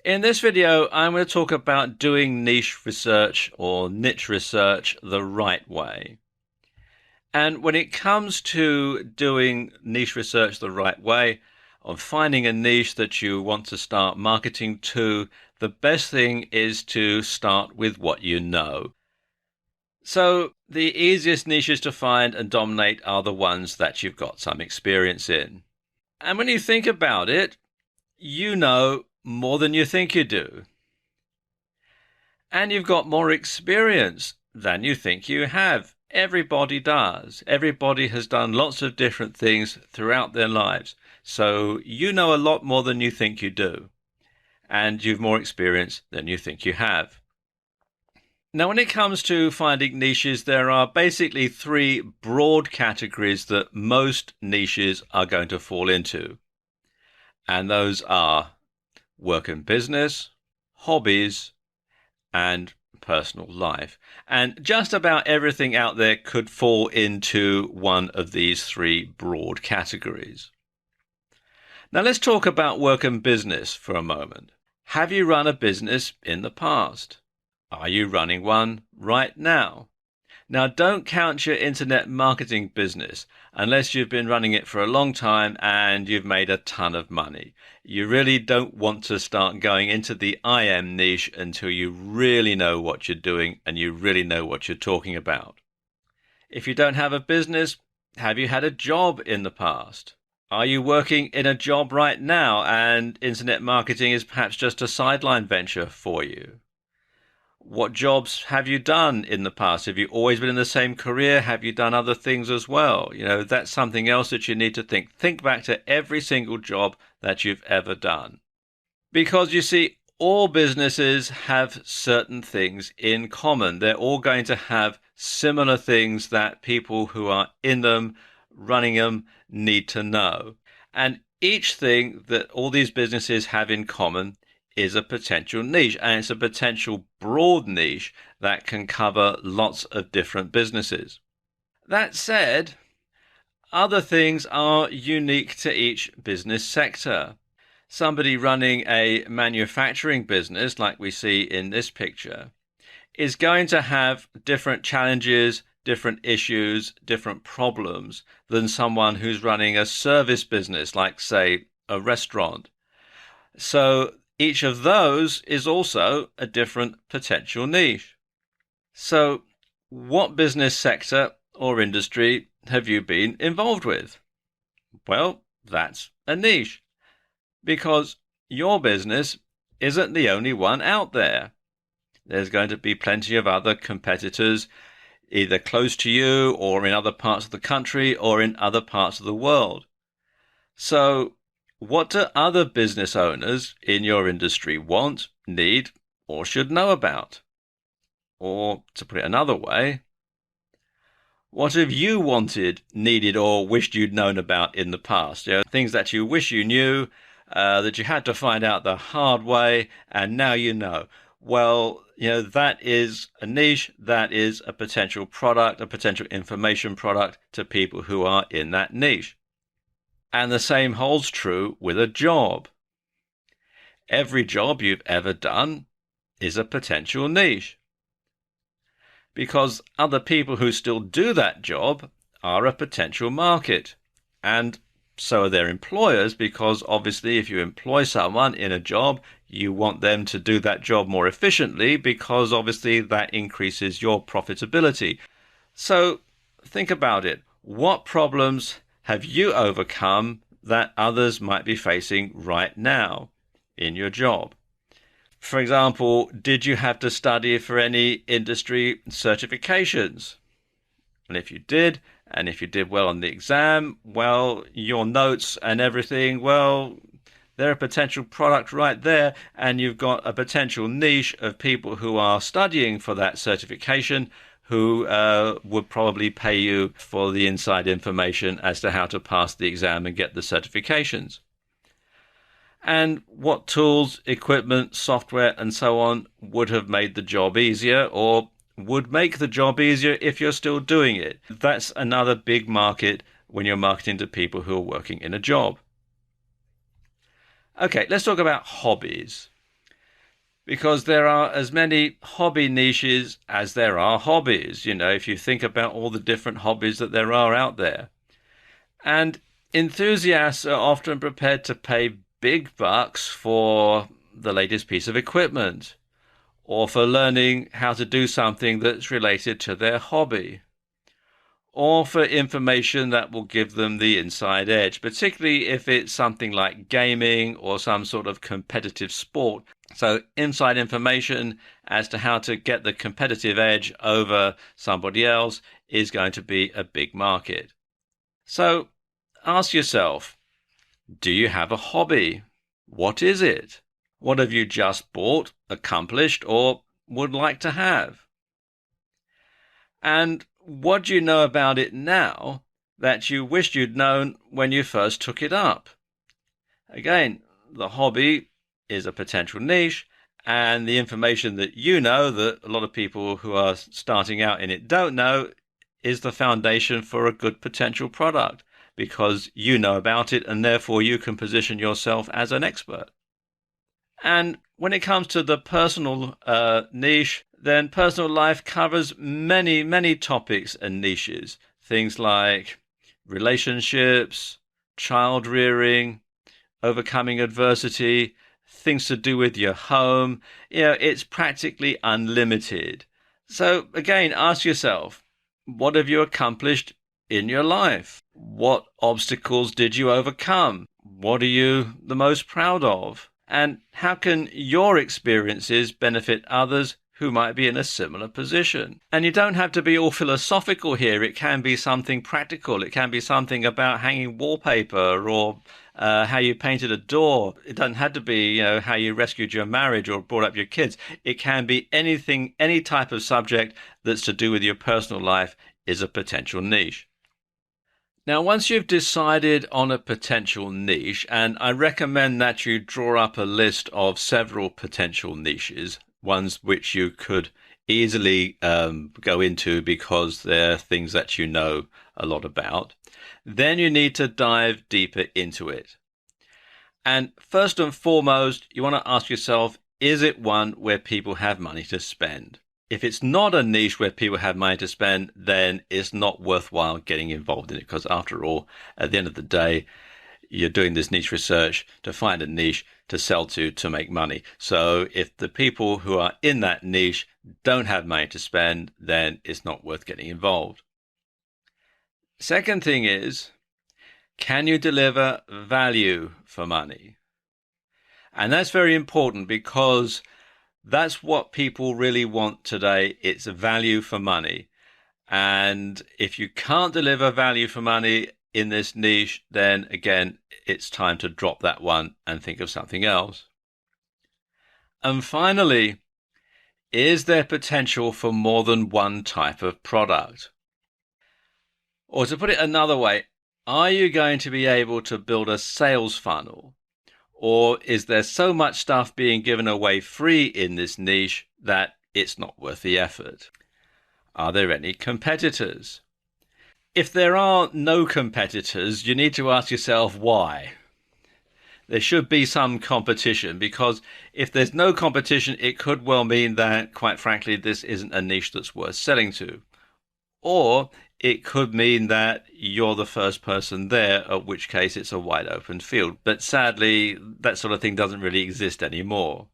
In this video, I'm going to talk about doing niche research or niche research the right way. And when it comes to doing niche research the right way, on finding a niche that you want to start marketing to, the best thing is to start with what you know. So the easiest niches to find and dominate are the ones that you've got some experience in. And when you think about it, you know more than you think you do. And you've got more experience than you think you have. Everybody does. Everybody has done lots of different things throughout their lives. So you know a lot more than you think you do. And you've more experience than you think you have. Now, when it comes to finding niches, there are basically three broad categories that most niches are going to fall into. And those are work and business, hobbies, and personal life. And just about everything out there could fall into one of these three broad categories. Now let's talk about work and business for a moment. Have you run a business in the past? Are you running one right now? Now, don't count your internet marketing business unless you've been running it for a long time and you've made a ton of money. You really don't want to start going into the IM niche until you really know what you're doing and you really know what you're talking about. If you don't have a business, have you had a job in the past? Are you working in a job right now and internet marketing is perhaps just a sideline venture for you? What jobs have you done in the past? Have you always been in the same career? Have you done other things as well? That's something else that you need to think. Think back to every single job that you've ever done. Because you see, all businesses have certain things in common. They're all going to have similar things that people who are in them, running them, need to know. And each thing that all these businesses have in common is a potential niche, and it's a potential broad niche that can cover lots of different businesses. That said, other things are unique to each business sector. Somebody running a manufacturing business, like we see in this picture, is going to have different challenges, different issues, different problems than someone who's running a service business, like, say, a restaurant. So each of those is also a different potential niche. So what business sector or industry have you been involved with? Well, that's a niche, because your business isn't the only one out there. There's going to be plenty of other competitors, either close to you or in other parts of the country or in other parts of the world. So what do other business owners in your industry want, need, or should know about? Or, to put it another way, what have you wanted, needed, or wished you'd known about in the past? Things that you wish you knew, that you had to find out the hard way, and now you know. Well, that is a niche, that is a potential product, a potential information product to people who are in that niche. And the same holds true with a job. Every job you've ever done is a potential niche, because other people who still do that job are a potential market. And so are their employers, because obviously if you employ someone in a job, you want them to do that job more efficiently, because obviously that increases your profitability. So think about it. What problems have you overcome that others might be facing right now in your job? For example, did you have to study for any industry certifications? And if you did, and if you did well on the exam, well, your notes and everything, well, they're a potential product right there, and you've got a potential niche of people who are studying for that certification, who would probably pay you for the inside information as to how to pass the exam and get the certifications. And what tools, equipment, software, and so on would have made the job easier, or would make the job easier if you're still doing it? That's another big market when you're marketing to people who are working in a job. Okay, let's talk about hobbies. because there are as many hobby niches as there are hobbies. You know, if you think about all the different hobbies that there are out there. And enthusiasts are often prepared to pay big bucks for the latest piece of equipment or for learning how to do something that's related to their hobby, or for information that will give them the inside edge, particularly if it's something like gaming or some sort of competitive sport. So inside information as to how to get the competitive edge over somebody else is going to be a big market. So ask yourself, do you have a hobby? What is it? What have you just bought, accomplished, or would like to have? And what do you know about it now that you wished you'd known when you first took it up? Again, the hobby is a potential niche, and the information that you know that a lot of people who are starting out in it don't know is the foundation for a good potential product, because you know about it and therefore you can position yourself as an expert. And when it comes to the personal niche, then personal life covers many, many topics and niches. Things like relationships, child rearing, overcoming adversity, things to do with your home. You know, it's practically unlimited. So again, ask yourself, what have you accomplished in your life? What obstacles did you overcome? What are you the most proud of? And how can your experiences benefit others who might be in a similar position? And you don't have to be all philosophical here. It can be something practical. It can be something about hanging wallpaper or how you painted a door. It doesn't have to be, you know, how you rescued your marriage or brought up your kids. It can be anything, any type of subject that's to do with your personal life is a potential niche. Now, once you've decided on a potential niche, and I recommend that you draw up a list of several potential niches, ones which you could easily go into because they're things that you know a lot about, then you need to dive deeper into it. And first and foremost, you want to ask yourself, is it one where people have money to spend? If it's not a niche where people have money to spend, then it's not worthwhile getting involved in it, because after all, at the end of the day, you're doing this niche research to find a niche to sell to make money. So if the people who are in that niche don't have money to spend, then it's not worth getting involved. Second thing is, can you deliver value for money? And that's very important, because that's what people really want today. It's a value for money. And if you can't deliver value for money in this niche, then again, it's time to drop that one and think of something else. And finally, is there potential for more than one type of product? Or to put it another way, are you going to be able to build a sales funnel? Or is there so much stuff being given away free in this niche that it's not worth the effort? Are there any competitors? If there are no competitors, you need to ask yourself why. There should be some competition, because if there's no competition, it could well mean that, quite frankly, this isn't a niche that's worth selling to. Or it could mean that you're the first person there, at which case it's a wide open field. But sadly, that sort of thing doesn't really exist anymore.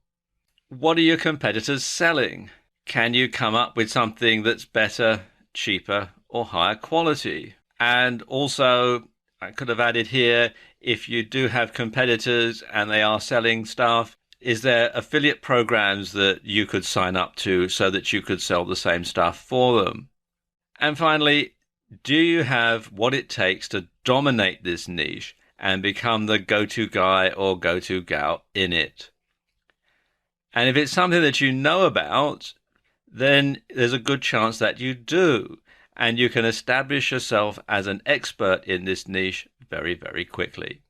What are your competitors selling? Can you come up with something that's better, cheaper, or higher quality? And also, I could have added here, if you do have competitors and they are selling stuff, is there affiliate programs that you could sign up to so that you could sell the same stuff for them? And finally, do you have what it takes to dominate this niche and become the go-to guy or go-to gal in it? And if it's something that you know about, then there's a good chance that you do, and you can establish yourself as an expert in this niche very, very quickly.